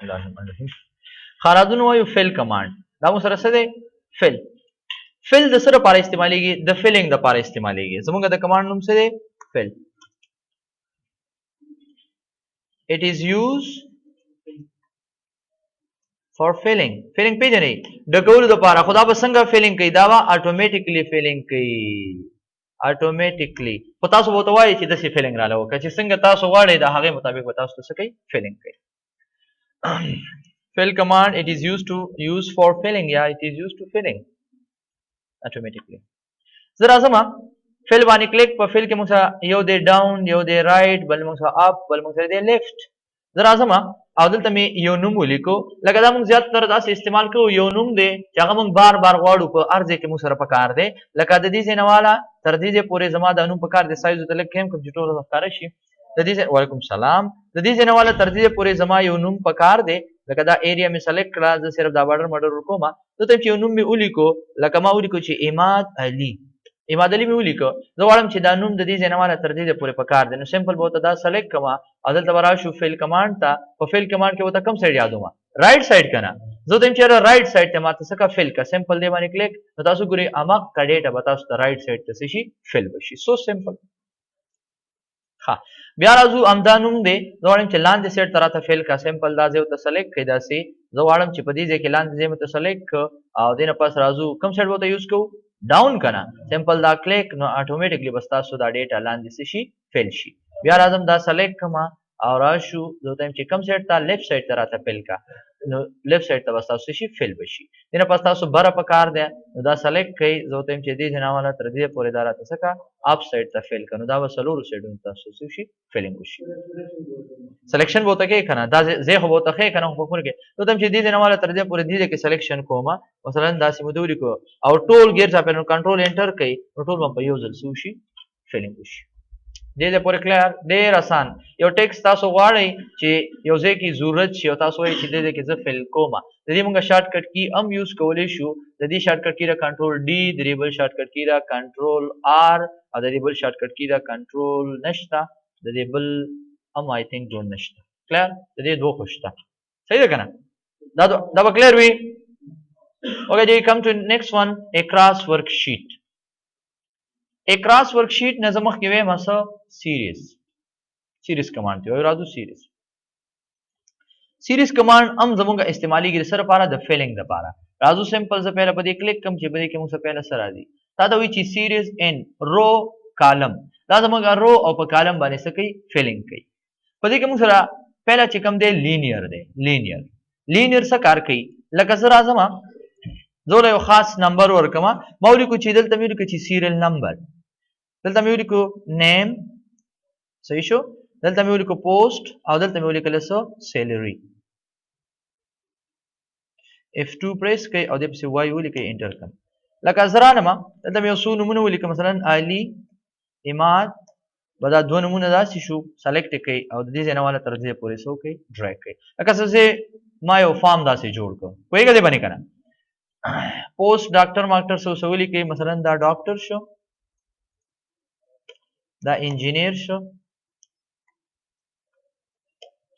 الله الرحمن الرحیم. خارادون وایو فیل کمانډ دا مو سره څه دی فیل. فیل د سره لپاره استعمالیږي د فیلینګ لپاره استعمالیږي. زمونږ د کمانډ نوم څه دی فیل. It is used for filling. Filling پیژنئ د کولو لپاره. خدا به څنګه فیلینګ کوي دا به اتوماتیکلی فیلینګ کوي. اتوماتیکلی په تاسو به وایي چې داسې فیلینګ رااله وکړه چې څنګه تاسو غواړئ د هغې مطابق به تاسو څه کوي فیلینګ کوي. fill command it is used for filling. Yeah, it is used to filling automatically. زه راځم فیل باندې کلیک په فیل کې موږ سره یو دی ډاون یو دی رائټ بل موږ سره اپ بل موږ سره دی لیفټ. زه راځم او دلته مې یو نوم ولیکو. لکه دا موږ زیاتره داسې استعمال کوو یو نوم دی چې هغه موږ بار بار غواړو په هر ځای کې موږ سره پکار دی. لکه د دې ځای نه واله تر دې ځای پورې زما دا نوم پکار دی. سایز ورته لږ کم کړم چې ټول ښکاره شي. د دې ځای وعلیکم سلام. د دې ځای نه واله تر دې پورې زما یو نوم پکار دی. لکه دا ایریا مې سلیکټ کړه. زه صرف دا بارډر مارډر ورکوم. دلته چې یو نوم مې ولیکو لکه ما ولیکو چې عماد علي. عماد علي مې ولیکو. زه غواړم چې دا نوم د دې ځای نه واله تر دې پورې پکار دی. نو سمپل به ورته دا سلیکټ کړم او دلته به راشو فیل کمانډ ته. په فیل کمانډ کې ورته کوم سایډ یادوم رائټ سایډ که نه. زه ته چې رائټ سایډ ته ماته څه که فیل که سمپل دی باندې کلیک. نو تاسو ګورئ هماغه ډیټا به تاسو ته رائټ سایډ ته څه شي فیل به شي. سو سمپل. ها بیا راځو همدا نوم دی. زه غواړم چې لاندې سایډ ته راته فیل کا. سمپل دا ځای ورته سلیکټ کړئ داسې. زه غواړم چې په دې ځای کې لاندې ځای مې ورته سلیکټ کړه او دې نه پس راځو کوم سایډ به ورته یوز کوو ډاون که نه. سمپل دا کلیک نو اټومیټکلی به ستاسو دا ډیټا لاندې څه شي فیل شي. بیا راځم دا سلیکټ کړم او راشو زه ورته چې کوم سایډ ته لیفټ سایډ ته راته فیل کا. نو لیفټ سایډ ته به ستاسو شي فیل به شي. دې نه پس تاسو بره پکار دی نو دا سلیکټ کړئ. زه ورته چې دې ځای نه واله تر دې پورې دا راته څه که اپ سایډ ته فیل کړه. نو دا به څلورو سایډونو ته تاسو څه شي فیلینګ وشي. سلیکشن به ورته کوئ که نه دا ځای خو به ورته ښیې که نه خو په فون کې. زه ورته چې دې ځای نه واله تر دې پورې دې ځای کې سلیکشن کوم مثلا داسې مو ولیکو او ټول ګیر چاپېر نو کنټرول انټر کوئ نو ټول به په یو ځل څه وشي فیلینګ وشي. دې ځای پورې کلیر ډېر اسان. یو ټیکس تاسو غواړئ چې یو ځای کې ضرورت شي او تاسو وایئ چې دې ځای کې زه فیل کوم. د دې موږ شارټ کټ کی هم یوز کولی شو. د دې شارټ کټ کی دا کنټرول ډي د دې بل شارټ کټ کی دا کنټرول آر او د دې بل شارټ کټ کی دا کنټرول نشته. د دې بل هم آی تھنک جوړ نشته. کلیر د دې دوه خو شته. صحیح ده که نه دا به کلیر وي. اوکے جی کم ټو نیکسټ ون ا کراس ورک شیټ. ا کراس ورک شیټ نه زه مخکې ویم څه سیریز کمانډ دی. راځو سیریز کمانډ هم زموږ استعمالیږي د څه لپاره د فیلینګ لپاره. راځو سمپل زه پهله په دې کلیک کوم چې په دې کې موږ څه پهله څه راځي تا ته وایي چې سیریز ان رو کالم. دا زموږ رو او په کالم باندې څه کوي فیلینګ کوي. په دې کې موږ سره پهله چې کوم دی لینیر دی. لینیر څه کار کوي لکه زه راځم زه یو خاص نمبر ورکوم. ما ولیکو چې دلته مې ولیکو چې سیریل نمبر. دلته مې ولیکو نیم صحیح شو. دلته مې ولیکو پوسټ او دلته مې ولیکل څه سیلري. F2 پریس کوي او دې پسې وای ولیکئ انټر کړم. لکه زه رانم دلته مې یو څو نومونه ولیکم مثلا علي عماد به دا دوه نومونه داسې شو سلیکټ کوي او د دې ځای نه واله تر دې پورې څه وکړئ ډریګ کوئ. لکه څه ما یو فارم داسې جوړ کړم پوهېږه دې باندې که نه. پوسټ ډاکټر ماکټر څه ولیکئ مثلا دا ډاکټر شو دا انجینیر شو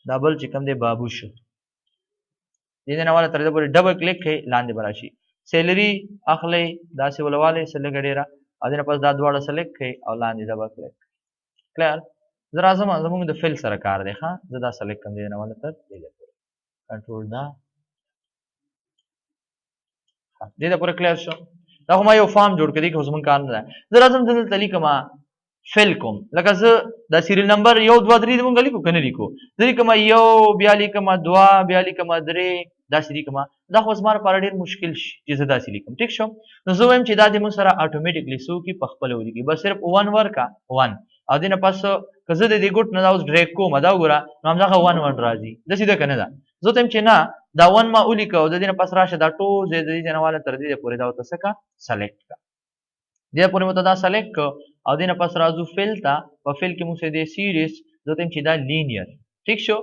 دا بل چې کوم دی بابو شو. دې نه واله تر دې پورې ډبل کلیک کړئ لاندې به راشي. سیلري اخلئ داسې ولوالی څه لږه ډېره او دې نه پس دا دواړه سلیکټ کړئ او لاندې ډبل کلیک کلیر. زه راځم زموږ د فیل سره کار دی ښه. زه دا سلیکټ کړم دې نه واله تر دې پورې کنټرول دا دې ته پورې کلیر شو. دا خو ما یو فارم جوړ کړی خو زموږ کار نه دی. زه راځم دلته لیکم فیل کوم لکه زه دا سیریل نمبر 1 2 3 مونږ لیکو که نه لیکو. زه لیکم 1 بیا لیکم 2 بیا لیکم 3 داسې لیکم. دا خو زما لپاره ډېر مشکل شي چې زه داسې لیکم. ټیک شو. نو زه وایم چې دا دې مونږ سره اټومیټکلی څه وکړي په خپله ولیکي. بس صرف 1 ورکړه 1 او دې نه پس که زه د دې ګوټ نه دا اوس ډریګ کوم دا وګوره نو همدغه 1 راځي. داسې ده که نه ده. زه ته وایم چې نه دا 1 ما ولیکه او د دې نه پس راشه دا ټول ځای د دې ځای نه واله تر دې پورې دا ورته څه کړه سلیکټ کړه. دې پورې مو ته دا سلیکټ کړه او دې نه پس راځو فیل ته. په فیل کې موږ سره دی سیریز زه ته چې دا لینیر ټیک شو.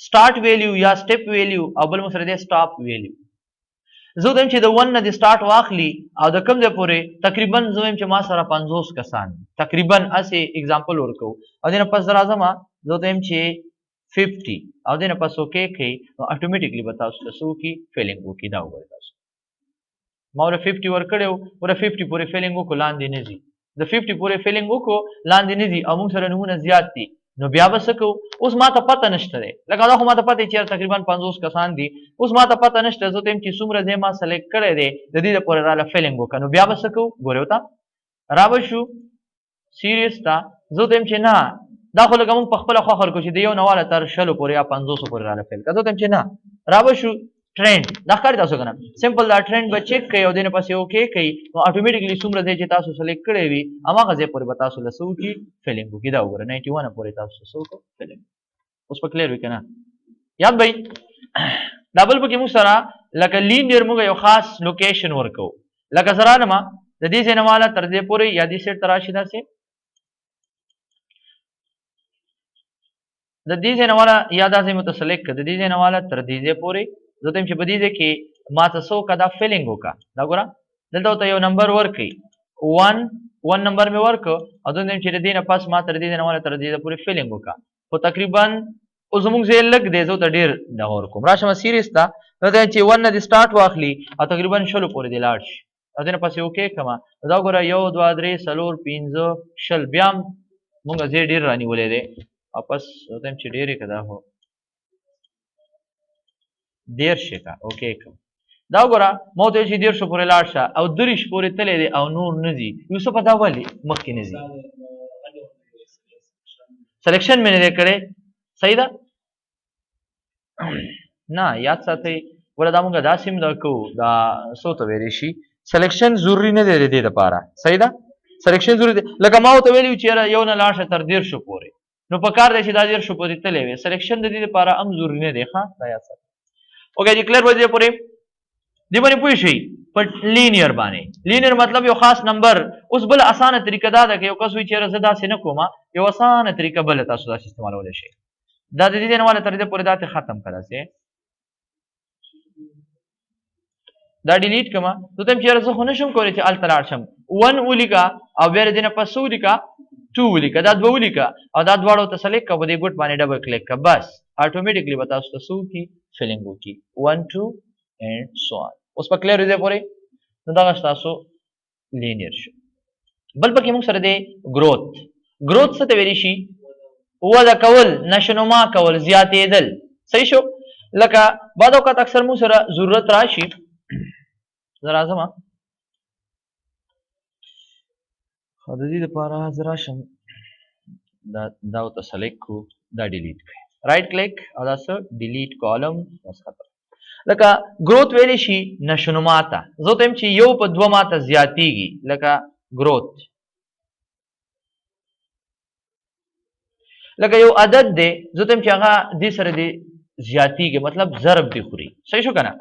سټارټ ویلیو یا سټپ ویلیو او بل موږ سره دی سټاپ ویلیو. زه ته چې د 1 نه د سټارټ واخلي او د کوم ځای پورې تقریبا زه وایم چې ما سره 50 کسان تقریبا اسې اگزامپل ورکوو او دې نه پس راځم زه ته چې 50 او دنه پس اوکې کوي نو اتوماتیکلی به تاسو له سو کی فیلینګ وکي دا وګورئ تاسو ما ور 50 ور کړو ور 50 پورې فیلینګ وکړو لاندې نه دي د 50 پورې فیلینګ وکړو لاندې نه دي او موږ سره نمونه زیات دي نو بیا به څه کوو اوس ماته پته نشته دی لکه دا خو ماته پته چې تقریبا 50 کسان دي اوس ماته پته نشته زه ته چې څومره ځای ما سلیکټ کړی دی د دې لپاره راله فیلینګ وکړه نو بیا به څه کوو ګورئ ورته را به شو سیریس ته زه ته چې نه دا خو لکه موږ په خپله خوښ ورکړو چې د یو نه واله تر 100 پورې یا 500 پورې راله فیل کړه زه ته چې نه را به شو ټرند دا ښکاري تاسو که نه سمپل دا ټرند به چیک کوي او دې نه پسې اوکې کوي نو اټومیټیکلی څومره ځای چې تاسو سلیکټ کړی وي هماغه ځای پورې به تاسو له څه وکړي فیلینګ وکړي دا وګوره 91 پورې تاسو څه وکړو فیلینګ اوس په کلیر وي که نه یاد به دا بل پکې موږ سره لکه لینیر موږ یو خاص لوکیشن ورکوو لکه زه رالمه د دې ځای نه واله تر دې پورې یا دې سیټ ته راشي داسې د دې ځای نه واله یا دا ځای مو ته سلیکټ کړه د دې ځای نه واله تر دې ځای پورې زه ته چې په دې ځای کې ما ته څه وکړه دا فیلینګ وکړه دا ګوره دلته ورته یو نمبر ورکړئ 1 نمبر مې ورکړ او دوی چې د دې نه پس ما تر دې ځای نه واله تر دې ځای پورې فیلینګ وکړه خو تقریبا اوس زموږ ځای لږ دی زه ورته ډېر دغه ورکوم راشم سیریس ته دلته چې 1 نه دې سټارټ واخلي او تقریبا 100 پورې دې لاړ شي او دې نه پسې اوکې کړمه دا ګوره 1 2 3 4 5 100 بیا هم مونږ ځای ډېر رانیولی دی واپس ورته چې ډېر یې که دا خو 13 که اوکې کړم دا وګوره ما ورته ویل چې 13 پورې لاړ شه او 30 پورې تللی دی او نور نه ځي یوسفه دا ولې مخکې نه ځي سلیکشن مې نه دی کړی صحیح ده نه یاد ساتئ ګوره دا مونږ داسې هم دا کوو دا څو ته ویلی شي سلیکشن ضروري نه دی د دې دپاره صحیح ده سلیکشن ضروري دی لکه ما ورته ویلي چې یاره یو نه لاړ شه تر 13 پورې نو په کار دی چې دا 13 پورې تللی وي سلیکشن د دې دپاره هم ضروري نه دی ښه دا یاد ساتئ اوکې جی کلیر وځي پورې دې باندې پوه شئ په لینیر باندې لینیر مطلب یو خاص نمبر اوس بل اسانه طریقه دا ده که یو کس وایي چې زه داسې نه کوم یو اسانه طریقه بله تاسو داسې استعمالولی شئ دا د دې نه واله تر دې پورې دا ته ختم کړه داسې دا ډیلیټ کړم زه ته چې زه خو نه شم کولی چې هلته لاړ شم 1 ولیکه او بیا د دې نه پس څه ولیکه 2 ولیکه دا دوه ولیکه او دا دواړو ته سلیکټ کړه په دې ګوټ باندې ډبل کلیک کړه بس اټومیټیکلی به تاسو ته څه وکړي فیلینګ وکړي 1 2 and so on اوس په کلیر دی پورې نو دغه ستاسو لینیر شو بل پکې موږ سره دی ګروث څه ته ویلی شي وده کول نشونما کول زیاتېدل صحیح شو لکه بعض اوقات اکثر موږ سره ضرورت راشي زه راځم خو د دې دپاره زه راشم دا ورته سلیکټ کړو دا ډیلیټ کړئ رایټ کلیک او دا څه ډیلیټ کالم بس ختم لکه ګروث ویلی شي نشونما ته زه ته یم چې یو په دوه ماته زیاتېږي لکه ګروث لکه یو عدد دی زه ته یم چې هغه دې سره دې زیاتېږي مطلب ضرب دې خوري صحیح شو که نه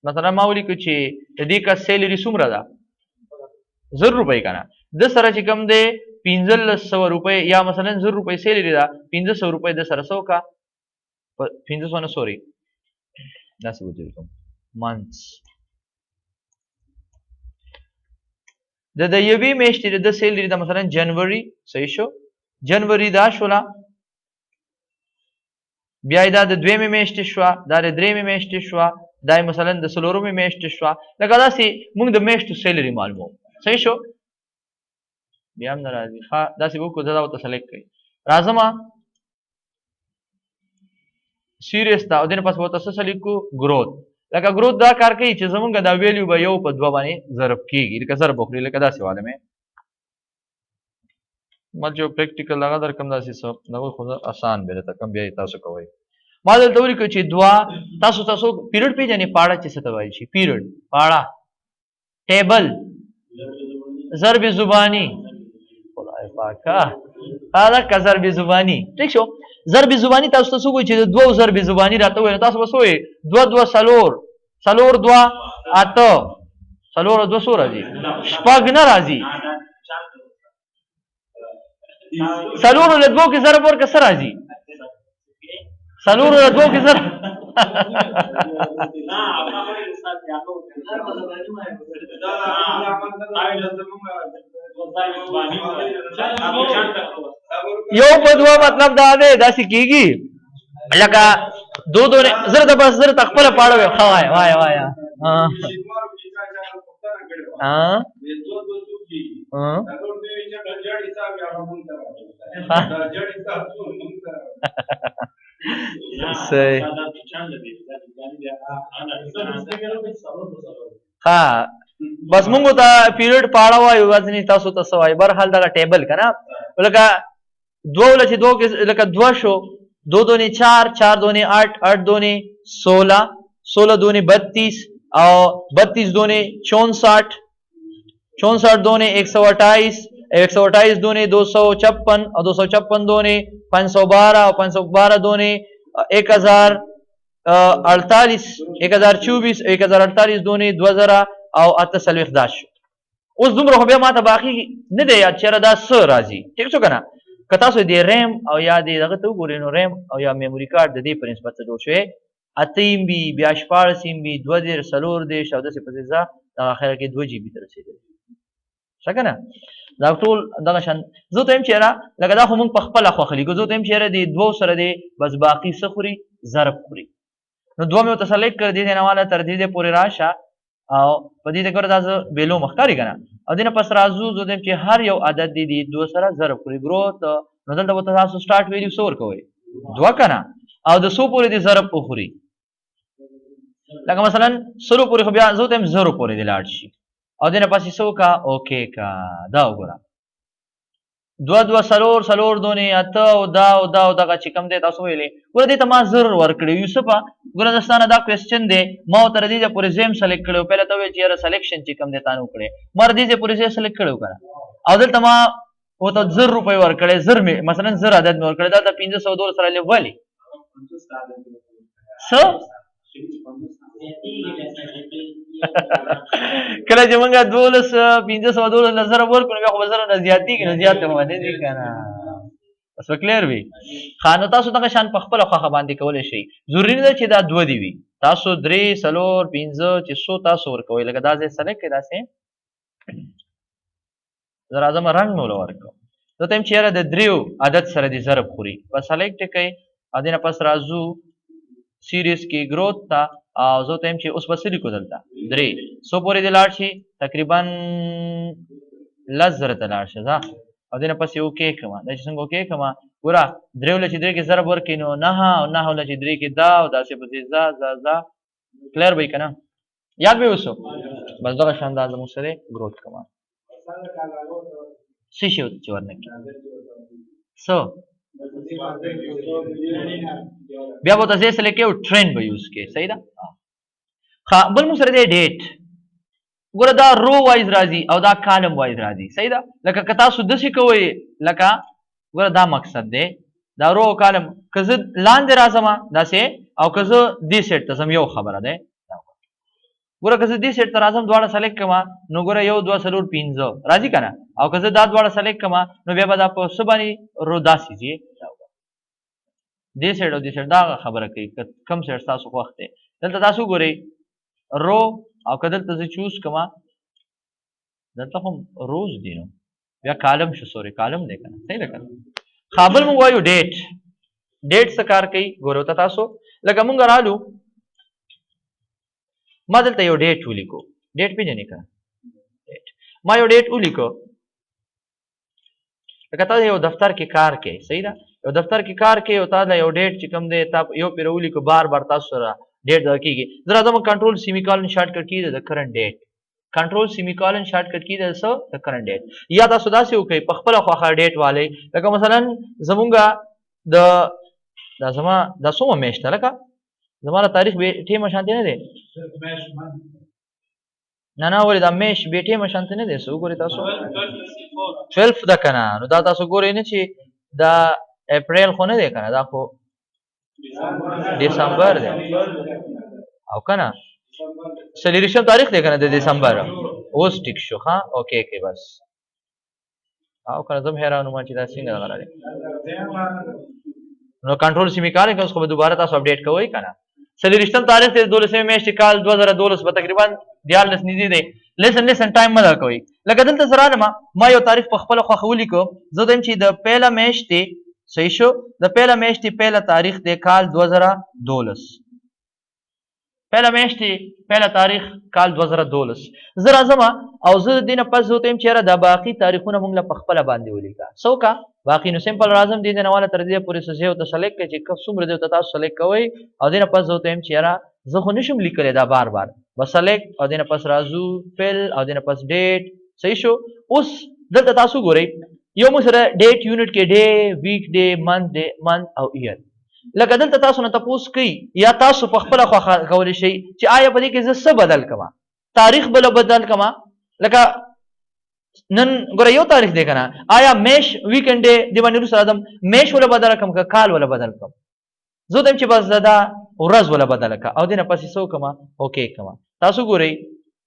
مثلا ما ولیکو چې د دې کس سیلري څومره ده 1000 روپۍ که نه ده سره چې کوم دی 1500 روپۍ یا مثلا 1000 روپۍ سیلري ده 1500 روپۍ د سره څه وکړه 1500 نه سوري داسې به ولیکم منث د یوې میاشتې د سیلري ده مثلا جنوري صحیح شو جنوري دا شوله بیا دا د دویمې میاشتې شوه دا د درېمې میاشتې شوه دا مثلا د څلورمې میاشتې شوه لکه داسې موږ د میاشتو سیلري معلوموو صحیح شو بیا هم نه راځي ښه داسې به وکړو زه دا ورته سلیکټ کړئ راځم سیریس ته او دې نه پس به ورته څه لیکو ګروث لکه ګروث دا کار کوي چې زمونږ دا ویلیو به یو په دوه باندې ضرب کېږي لکه ضرب وکړي لکه داسې واله مې ما چې پریکټیکل هغه درکړم داسې څه دغه خو اسان به درته کوم بیا یې تاسو کوئ ما دلته ولیکو چې دوه تاسو پیریډ پېژنئ پاړه چې څه ته وایي شي پیریډ پاړه ټیبل ضرب زبانی خدای پاکه هغه که ضرب زبانی ٹھیک شو ضرب زبانی تاسو ته څه وایي چې د دوو ضرب زبانی راته وایي نو تاسو به څه وایي دوه دوه څلور دوه اته څلور دوه څو راځي شپږ نه راځي څلورو له دوو کې ضرب ورکړه څه راځي څلورو له دوو کې ضرب یو په دوه مطلب دا دی داسې کېږي لکه دو نه زره د بس زره تخپل پاړو وای وای وای صحیح ها بس مونږ ته پیریډ پاړه وایو وزنی تاسو ته سوای بر حال دا ټیبل کنه لکه دو لچ دو کې لکه دو شو دو دونے چار چار دونے آٹھ آٹھ دونے سولہ سولہ دونے 32 اور 32 دونے 64 64 دونے 128 128 دونے 256 اور 256 دونے 512 اور 512 دونے 1048 1024 1048 دونے 2000 او 810 اوس دومره خو بیا ماته باقي نه دی یاد چېرې دا څه راځي ټیک شو که نه که تاسو د ریم او یا د دغه ته وګورئ نو ریم او یا میموري کارډ د دې په نسبت څه جوړ شوی 8 ام بي بیا 14 ام بي 2 ډېر 4 دېرش او داسې پسې ځه دغه اخره کې 2 جي بي ته رسېدلی ښه که نه دا ټول دغه شان زه ته یم چېرې لکه دا خو مونږ په خپله خوښه لیکو زه ته یم چېرې د دوو سره دی بس باقي څه خوري ضرب خوري نو دوه مې ورته سلیکټ کړ دې نه والا تر دې پورې راشه او په دې ګوره دا زه بیلو مخکاري که نه او دې نه پس راځو زه وایم چې هر یو عدد دی د دوه سره ضرب خوري ګروت نو دلته به تاسو سټارټ ویلیو څه ورکوئ دوه که نه او د څو پورې دې ضرب وخوري لکه مثلا سلو پورې خو بیا زه وایم 0 پورې دې لاړ شي او دې نه پسې څه وکړه اوکې که دا وګوره دوه دوه څلور دونې اته او دا او دا او دغه چې کوم دی تاسو ویلې ګوره دې ته ما زر ورکړی یوسفه ګوره د ستانه دا کوېسچن دی ما ورته د دې پورې زه یم سلیکټ کړی پهله ته وویل چې یاره سلیکشن چې کوم دی تا نه وکړی ما د دې پورې زه سلیکټ کړی که او دلته ما ورته 1000 روپۍ ورکړی زر مې مثلا زر عدد مې ورکړی دا د 512 سره لې ولې څه کله چې مونږ 512 نه ضرب ورکړو بیا خو به زره نه زیاتېږي نو زیات خو باندې دي که نه بس به کلیر وي ښه نو تاسو دغه شان په خپله خوښه باندې کولی شئ ضروري نه ده چې دا دوه دي وي تاسو 3 4 5 چې څو تاسو ورکوئ لکه دا ځای سلیکټ کړئ داسې زه راځم رنګ مې وله ورکړم زه ته یم چې یاره د 3 عدد سره دې ضرب خوري بس سلیکټ یې کوئ او دې نه پس راځو سیریز کې ګروت ته او زه ته یم چې اوس به څه لیکو دلته 3 څو پورې دې لاړ شي تقریبا 10 زره ته لاړ شي ځه او دې نه پسې اوکې کړم دا چې څنګه اوکې کړم ګوره 3 له چې 3 کې ضرب ورکړي نو 9 او 9 له چې 3 کې دا او داسې پسې ځه کلیر به وي که نه یاد به اوسو بس دغه شان دا زموږ سره ګروت کوم څه شي چې ورنکړي څه بیا به تاسې سلیکټ کوئ ټرین به یوز کوئ صحیح ده ښه بل موږ سره دی ډیټ ګوره دا رو وایز راځي او دا کالم وایز راځي صحیح ده لکه که تاسو داسې کوئ لکه ګوره دا مقصد دی دا رو او کالم که زه لاندې راځم داسې او که زه دې سیټ ته ځم یو خبره دی ګوره که زه دې سیټ ته راځم دواړه سلیکټ کړم نو ګوره 1 2 4 5 راځي که نه او که زه دا دواړه سلیکټ کړم نو بیا به دا په څه باندې رو داسې ځي دې سیټ او دې سیټ دا خبره کوي که کوم سیټ ستاسو خوښ دی دلته تاسو ګورئ رو او که دلته زه چوز کړم دلته خو روز دی نو بیا کالم شو سوري کالم دی که نه صحیح ده که نه ښه بل موږ وایو ډیټ ډیټ څه کار کوي ګورئ ته تاسو لکه موږ رالو ما دلته یو ډیټ ولیکو ډیټ پېژنې که ما یو ډیټ ولیکو لکه تا یو دفتر کې کار کوي صحیح ده یو دفتر کې کار کوي او تا د یو ډیټ چې کوم دی تا یو پرې ولیکو بار تاسو سره ډیټ دغه کېږي زه راځم کنټرول سیمی کالن شارټ کټ کېږي د کرنټ ډیټ کنټرول سیمی کالن شارټ کټ کېږي د څه د کرنټ ډیټ یا تاسو داسې وکړئ په خپله خوښه ډیټ والی لکه مثلا زمونږ دا زما دا څومره میاشت ده لکه زما د تاریخ ټیمه شانتې نه دی نه ولې دا میاشت بې ټیمه شانتې نه دی څه وګورئ تاسو 12 ده که نه نو دا تاسو ګورئ نه چې دا اپریل خو نه دی که نه دا خو دسمبر دی او که نه 24 تاریخ دی که نه د دسمبر اوس ټیک شو ښه اوکې کې بس او که نه زه هم حیران وم چې دا څنګه دغه راغلی نو کنټرول سیمی کالن کې اوس خو به دوباره تاسو اپډیټ کوئ که نه 24 تاریخ دی 12 میاشتې کال 2012 به تقریبا 14 نږدې دی لیسن ټایم مه دا کوئ لکه دلته زه رالم ما یو تاریخ په خپله خوښه ولیکو زه وایم چې د پیله میاشتې صحیح شو د پهله میاشتې پهله تاریخ دی کال 2012 پهله میاشتې پهله تاریخ کال 2012 زه راځم او زه د دې نه پس زه ورته وایم چې یاره دا باقي تاریخونه موږ له په خپله باندې ولیکه څه وکړه باقي نو سمپل راځم دې نه والا تر دې پورې څه ورته سلیکټ کړئ چې څومره دی ورته تاسو سلیکټ کوئ او دې نه پس زه ورته وایم چې یاره زه خو نشم لیکلی دا بار بار بس سلیکټ او دې نه پس راځو فل او دې نه پس ډیټ صحیح شو اوس دلته تاسو ګورئ یو موږ سره ډیټ یونټ کې ډے ویک ډے منث او ایئر لکه دلته تاسو نه تاسو کوي یا تاسو په خپل خو کولی شئ چې آیا په دې کې زه څه بدل کما تاریخ بل بدل کما لکه نن ګوره یو تاریخ دی کنه آیا میش ویکند دی باندې روس راځم میش ولا بدل کم که کال ولا بدل کم زه دم چې بس زدا ورځ ولا بدل کا او دینه پسې سو کما اوکے کما تاسو ګورئ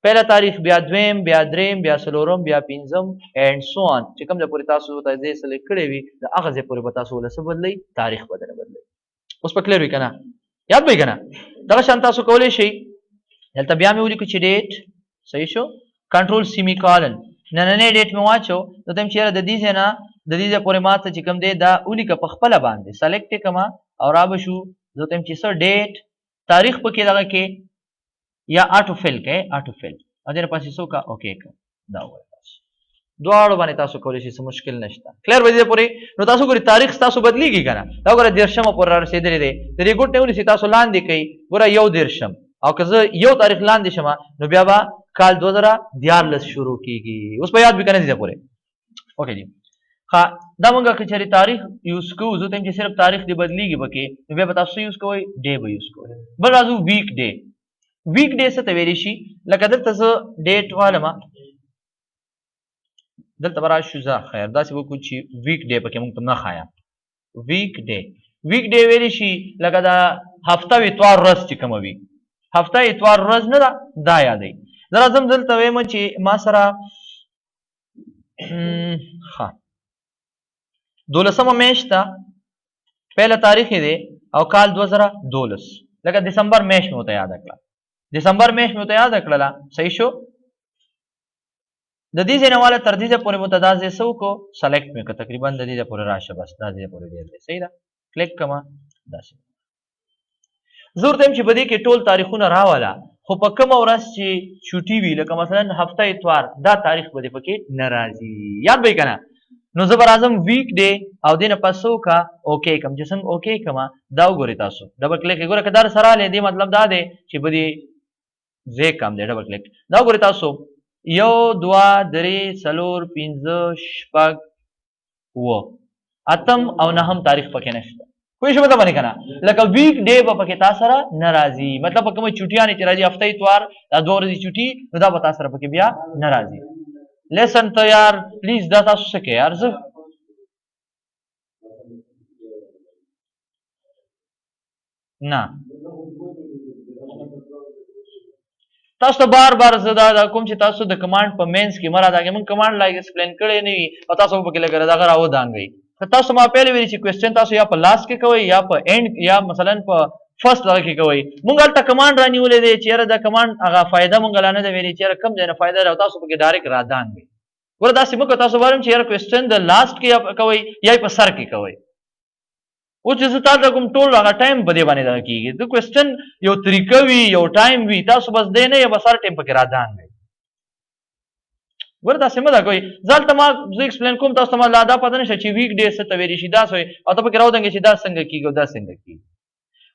پہلا تاریخ بیا دویم بیا دریم بیا څلورم بیا پنځم اینڈ سو آن چې کوم ځای پورې تاسو ته دې سلیکټ کړی وي د هغه ځای پورې به تاسو ولې څه بدلئ تاریخ بدلئ اوس په کلیر وي کنه یاد به کنه دغه شان تاسو کولی شئ دلته بیا مې ولیکو چې ډیټ صحیح شو کنټرول سیمی کالن نننی ډیټ مې واچو د تم چې د دې نه د دې پورې ماته چې کوم دی دا ولیکه په خپل باندې سلیکټ کما او را بشو زه تم چې سر ډیټ تاریخ پکې دغه کې یا آټو فل کې آټو فل او دې پاسې سو کا اوکے کا دا وایي دواړو باندې تاسو کولی شئ څه مشکل نشته کلیر وځي پورې نو تاسو ګورئ تاریخ تاسو بدلیږي کنه دا ګوره دیرشمه پورې را رسېدلی دی د دې ګوټ نه ونیسئ تاسو لاندې کوئ ګوره یو دیرشم او که زه یو تاریخ لاندې شمه نو بیا به کال 2014 شروع کیږي اوس په یاد به کنه دې پورې اوکے جی ها دا مونږه که چېرې تاریخ یوز کوو زه ته چې صرف تاریخ دې بدلیږي پکې نو بیا به تاسو یوز کوئ ډے به یوز کوئ بل راځو ویک ډے ویک ډے څه ته ویلی شي لکه دلته زه ډیټ والمه دلته به راشو زه خیر داسې وکړو چې ویک ډے پکې مونږ ته نه ښایم ویک ډے ویلی شي لکه دا هفته اتوار ورځ چې کومه وي هفته اتوار ورځ نه ده دا یادوئ زه راځم دلته وایم چې ما سره ښه 12مه میاشت ده پهله تاریخ یې دی او کال 2012 لکه دسمبر میاشت مې ورته یاده کړه دسمبر میاشت مې ورته یاده کړله صحیح شو د دې ځای نه والا تر دې ځای پورې مو ته دا ځای څه وکړو سلیکټ مې کړه تقریبا د دې ځای پورې راشه بس دا ځای پورې ډېر دی صحیح ده کلیک کړمه داسې زه ورته یم چې په دې کې ټول تاریخونه راوله خو په کومه ورځ چې چوټي وي لکه مثلا هفته اتوار دا تاریخ به دې پکې نه راځي یاد به یې که نه نو زه به راځم ویک ډے او دې نه پس څه وکړه اوکې کړم چې څنګه اوکې کړمه دا وګورئ تاسو ډبل کلیک یې ګوره که دا سره رالی دې مطلب دا دی چې به دې ځای کم دی ډبل کلیک دا وګورئ تاسو 1 2 3 4 5 6 7 اتم او نهم تاریخ پکې نشته کوئی شبه باندې کنه لکه ویک ډے به پکې تاسو سره ناراضي مطلب کومه چټیانه چې راځي هفته اتوار دا 2 ورځې چټي نو دا به تاسو سره پکې بیا ناراضي لیسن ته یار پلیز دا تاسو څه کوي یار زه نه تاسو ته بار بار زه دا کوم چې تاسو د کمانډ په مینس کې مراد هغه مونږ کمانډ لایک ایکسپلین کړی نه وي او تاسو په کې لګره دا غراو دانګي تاسو ما پیل ویل چې کوېسچن تاسو یا په لاس کې کوئ یا په اینډ یا مثلا په فرست دغه کې کوئ مونږ هلته کمانډ رانیولې دی چې یاره دا کمانډ هغه فایده مونږ لا نه ده ویلې چې یاره کوم ځای نه فایده ده تاسو پکې ډایرکټ را دانګئ ګوره داسې مه کوه تاسو وایم چې یاره کوېسچن د لاسټ کې کوئ یا په سر کې کوئ اوس چې زه تا ته کوم ټول هغه ټایم په دې باندې دغه کېږي د کوېسچن یو طریقه وي یو ټایم وي تاسو بس دی نه یا بس هر ټایم پکې را دانګئ ګوره داسې مه دا کوئ زه هلته ما زه ایکسپلین کوم تاسو ته ما لا دا پته نشته چې ویک ډے څه ته ویلی شي داسې وایي او ته پکې راودانګې چې دا څنګه کېږي او دا څنګه کېږي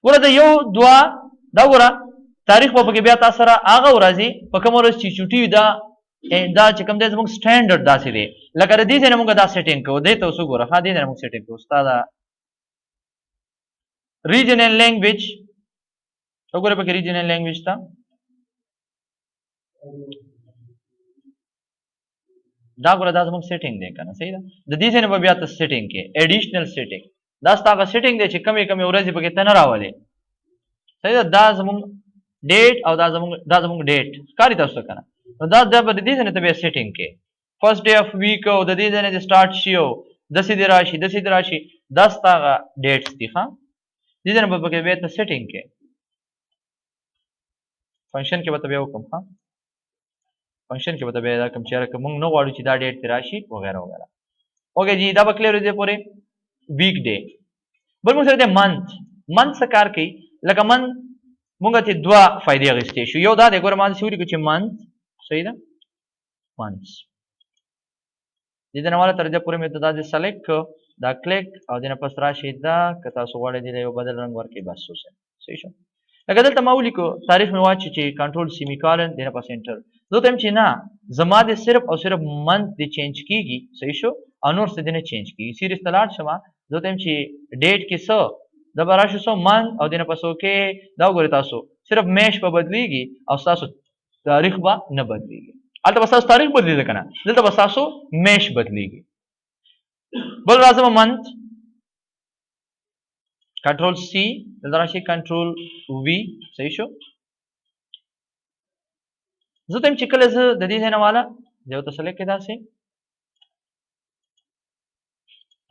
ګوره د یو دوه دا ګوره تاریخ به پکې بیا تاسو سره هغه ورځې په کومه ورځ چې چوټي وي دا چې کوم دی زموږ سټینډرډ داسې دی لکه د دې ځای نه مونږ دا سیټینګ کوو دې ته اوس وګوره ها دې نه مونږ سیټینګ کوو ستا دا ریجن اینډ لینګویج وګوره پکې ریجن اینډ لینګویج ته دا ګوره دا زموږ سیټینګ دی که نه صحیح ده د دې ځای نه به بیا ته سیټینګ کې ایډیشنل سیټینګ دا ستا هغه سیټینګ دی چې کمې کمې ورځې پکې ته نه راولې صحیح ده دا زموږ ډیټ او دا زموږ ډیټ ښکاري تاسو ته که نه نو دا به د دې ځای نه ته بیا سیټینګ کې فرست ډے اف ویک او د دې ځای نه دې سټارټ شي او داسې دې راشي داسې دې راشي دا ستا هغه ډیټس دي ښه دې ځای نه به پکې بیا ته سیټینګ کې فنکشن کې به ته بیا وکړم ښه فنکشن کې به ته بیا کوم چې مونږ نه غواړو چې دا ډیټ ته راشي وغیره وغیره اوکې جی دا به کلیر دی پورې ویک ډے بل موږ سره د منت څه کار کوي لکه منت موږ ته دوه فائدې اخیستې شو یو دا د ګوره ما سوري کې چې منت صحیح ده منت دې نه والا ترجمه پورې مې ته دا سلیکټ دا کلیک او دنه پس راشي دا که تاسو غواړئ دې یو بدل رنگ ورکړئ بس اوسه صحیح شو لکه دلته ما ولیکو تعریف مې واچي چې کنټرول سیمی کالن دنه پس انټر زه ته چې نه زما دې صرف او صرف منت دې چینج کیږي صحیح شو او نور څه دې نه چینج کیږي سیریز تلاړ شمه زه ته چې ډیټ کې څه د براشو سو منت او دنه پس اوکې دا وګورئ تاسو صرف میش په بدلیږي او تاسو تاریخ به نه بدلیږي البته بس تاسو تاریخ بدلیږي کنه دلته بس تاسو میش بدلیږي بل راځم منت کنټرول سی دلته راشي کنټرول وی صحیح شو زه ته چې کله زه د دې نه والا یو ته سلیکټ کړه سي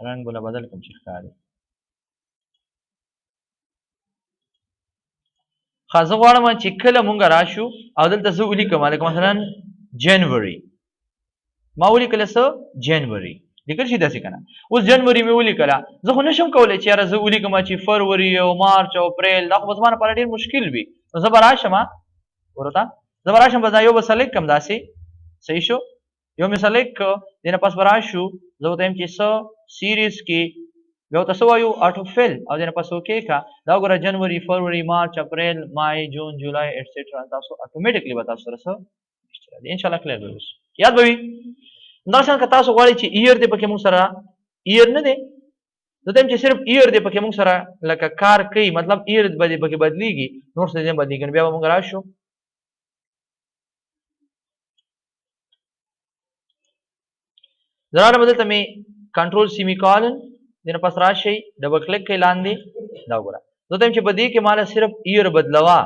رنگ بوله بدل کوم چې ښکاري خاصه غواړم چې کله مونږ راشو او دلته زه ولیکم لکه مثلا جنوري ما ولیکل څه جنوري لیکل شي داسې کنه اوس جنوري مې ولیکله زه خو نشم کولی چې یاره زه ولیکم چې فروری او مارچ او اپریل دا خو زما لپاره ډېر مشکل وي نو زه به راشم ورته زه به راشم بس دا یو به سلیکټ کړم داسې صحیح شو یو مې سلیکټ کړ دې نه پس به راشو زه ورته یم چې څه سیریز کې بیا ورته څه وایو آټو فل او دې نه پس اوکې کا دا وګوره جنوري فروری مارچ اپریل مای جون جولای ایټسټرا تاسو اتوماتیکلی به تاسو سره څه ان شاء الله کلیر به اوس یاد به وي دا څنګه که تاسو غواړئ چې ایئر دې پکې موږ سره ایئر نه دی زه ته چې صرف ایئر دې پکې موږ سره لکه کار کوي مطلب ایئر به دې پکې بدلیږي نور څه دې بدلیږي بیا به موږ راشو زرا بدلته مې کنټرول سیمی کالن دنه پس راشي ډبل کلیک کې لاندې دا وګوره زه ته چې بدی کې مال صرف ایئر بدلوا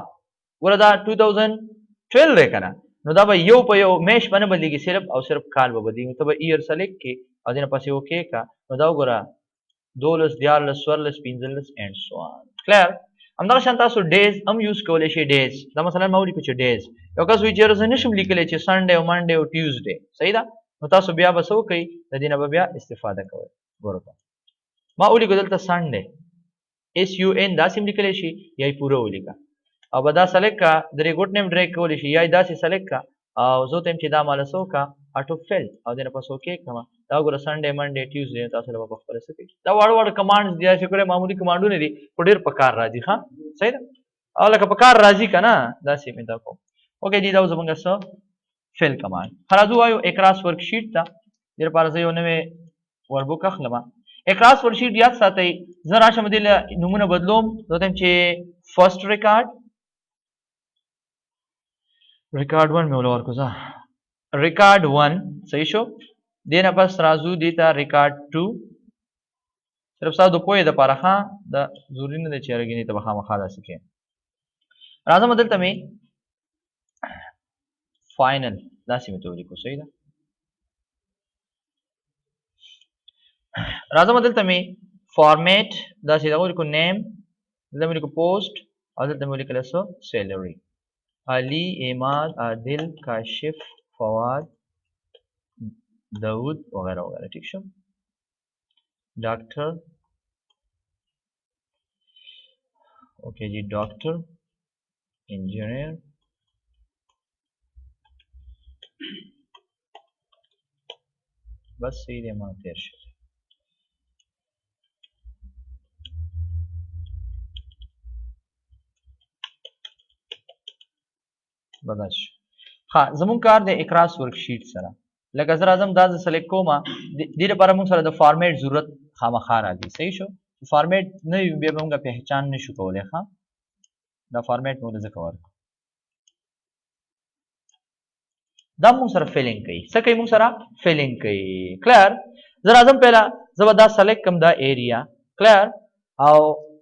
ګوره دا 2012 دی کنه نو دا به یو په یو میش باندې بدلیږي صرف او صرف کال به بدلیږي ته به ایئر سلیکټ کې او دنه پس اوکې کا نو دا وګوره 12 14 14 15 اینڈ سو آن کلیر همدا شان تاسو ډیز هم یوز کولای شئ ډیز دا مثلا ما ولیکو چې ډیز یو کس وی چیرې نشم لیکلی چې سنډه او منډه او ټیوزډے صحیح ده نو تاسو بیا به څه کوئ د دې نه به بیا استفاده کوئ ګوره ما ولیکو دلته سنډه اس یو ان دا سیم لیکلی شي یا پوره ولیکا او به دا سلیکټ کا درې ګوټ نیم ډریګ کولی شي یا دا سلیکټ کا او زه ته چې دا مال سو کا اټو فل او دنه پس اوکې کما دا ګوره سنډه منډه ټیوزډے تاسو له په خپل څه کوي دا واړ کمانډز دي چې کومه معمولی کمانډونه دي په ډیر په کار راځي ها صحیح ده او لکه په کار راځي کنه دا سیم دا کو اوکې دي دا زمونږ سره فل کمانډ خلاصو وایو اکراس ورک شیټ ته ډیر پاره یو نوې وربوک اخلم اکراس ورک شیټ یاد ساتئ زه راشم دې نمونه بدلوم دوته چې فرست ریکارډ 1 مې ولور کو ریکارډ 1 صحیح شو دینه پس رازو دیتا ریکارډ 2 صرف ساده پوهه د پاره ها د ضروری نه چې رګینی ته بخا مخاله سکے راځم دلته مې فائنل دا سیمه ته ولیکو صحیح ده راځم دلته مې فارمیټ دا سیده ولیکو نیم دلته مې ولیکو پوسټ او دلته مې ولیکل سو سیلری علی عماد عادل کاشف فواد داود وغیرہ وغیرہ ٹھیک شو ڈاکٹر اوکے جی ڈاکٹر انجینئر بس سیدھے ما تیر شو بداش ها زمون کار د اکراس ورک شیټ سره لکه زه راځم دا سلیکټ کوم د دې لپاره موږ سره د فارمیټ ضرورت خامخا راځي صحیح شو فارمیټ نه وي بیا موږ پہچان نشو کولای ها دا فارمیټ موږ ځکه ورکو دا موږ سره فیلینګ کوي څه کوي موږ سره فیلینګ کوي کلیر زه راځم पहिला زه دا سلیکټ کوم دا ایریا کلیر او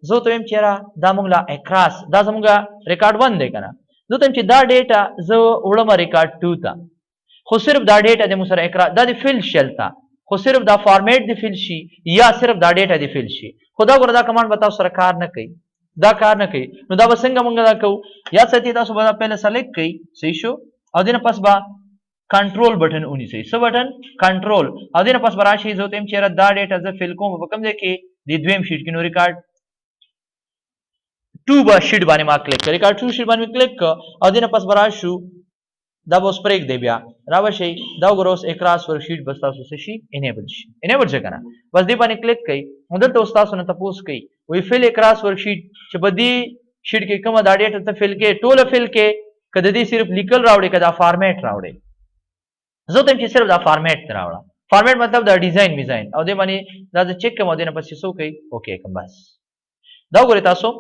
زه ته يم چیرې دا موږ لا اکراس دا زموږ ریکارډ 1 دی کنه زه ته چې دا ډیټا زه وړم ریکارډ 2 ته خو صرف دا ډیټا د موږ سره اکراس دا د فیل شل تا خو صرف دا فارمیټ دی فیل شي یا صرف دا ډیټا دی فیل شي خدا ګور دا کمانډ بتاو سره کار نه کوي دا کار نه کوي نو دا وسنګ موږ دا کوو یا ساتي تاسو به پہله سلیکټ کوي صحیح شو او دینه پس با کنټرول بٹن اونی صحیح سو بٹن کنټرول او دینه پس براشي زه تم چیرې دا ډیټا ز فیل کوم په کوم ځای کې د دویم شیټ کې نو ریکارډ 2 با شیټ باندې ما کلیک کړ ریکارډ 2 شیټ باندې کلیک کړ او دینه پس برا شو دا به اوس پرېږدئ بیا را به شئ دا وګوره اوس اکراس ورک شیټ به ستاسو څه شي انیبل شي انیبل شي که نه بس دې باندې کلیک کوئ نو دلته اوس تاسو نه تپوس کوي وایي فل اکراس ورک شیټ چې په دې شیټ کې کومه دا ډیټا ته فل کې ټوله فل کې که د دې صرف لیکل راوړئ که دا فارمیټ راوړئ زه ته چې صرف دا فارمیټ راوړم فارمیټ مطلب دا ډیزاین میزاین او دې باندې دا زه چیک کوم او دې نه پسې څه کوي اوکې کوم بس دا وګورئ تاسو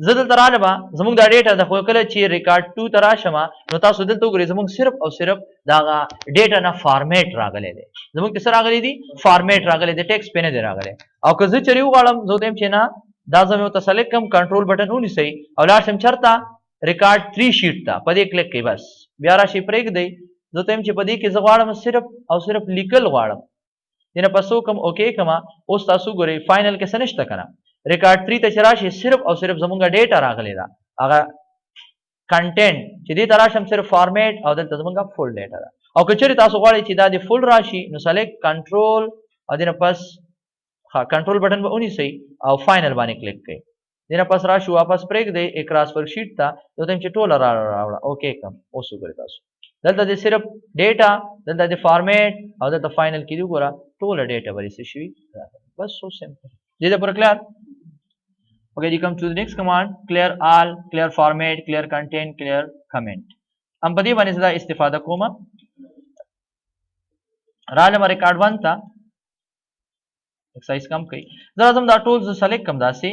زه دلته رالم زموږ دا ډیټا د خو کله چې ریکارډ 2 ته راشم نو تاسو دلته وګورئ زموږ صرف او صرف دغه ډیټا نه فارمیټ راغلی دی زموږ څه راغلی دی فارمیټ راغلی دی ټیکسټ پې نه دی راغلی او که زه چېرې وغواړم زه وایم چې نه دا زه مې ورته سلیکټ کړم کنټرول بټن ونیسئ او لاړ شم چېرته ریکارډ 3 شیټ ته په دې کلیک کوئ بس بیا راشئ پرېږدئ زه ته یم چې په دې کې زه غواړم صرف او صرف لیکل غواړم دې نه پس وکړم اوکې کړم اوس تاسو ګورئ فاینل کې څه نشته که نه ریکارډ 3 ته چې راشي صرف او صرف زمونږ ډیټا راغلی ده هغه کنټینټ چې دې ته راشم صرف فارمیټ او دلته زمونږ فول ډیټا ده او که چېرې تاسو غواړئ چې دا د فول راشي نو سلیکټ کنټرول او دې نه پس کنټرول بټن به ونیسئ او فاینل باندې کلیک کړئ دې نه پس راشو واپس پرېږدئ اکراس ورک شیټ ته زه ته چې ټوله راوړه اوکې کړم اوس وګورئ تاسو دلته د صرف ډیټا دلته د فارمیټ او دلته فاینل کې دې وګوره ټوله ډیټا به څه شوي بس سو سمپل دې دپاره کلیر Okay, you come to the next command clear all, clear format, clear content, clear comment. हम पदी बने से इस्तेफादा कोमा राल हमारे कार्ड बनता एक्सरसाइज कम कई जरा तुम दा टूल्स सेलेक्ट कम दासी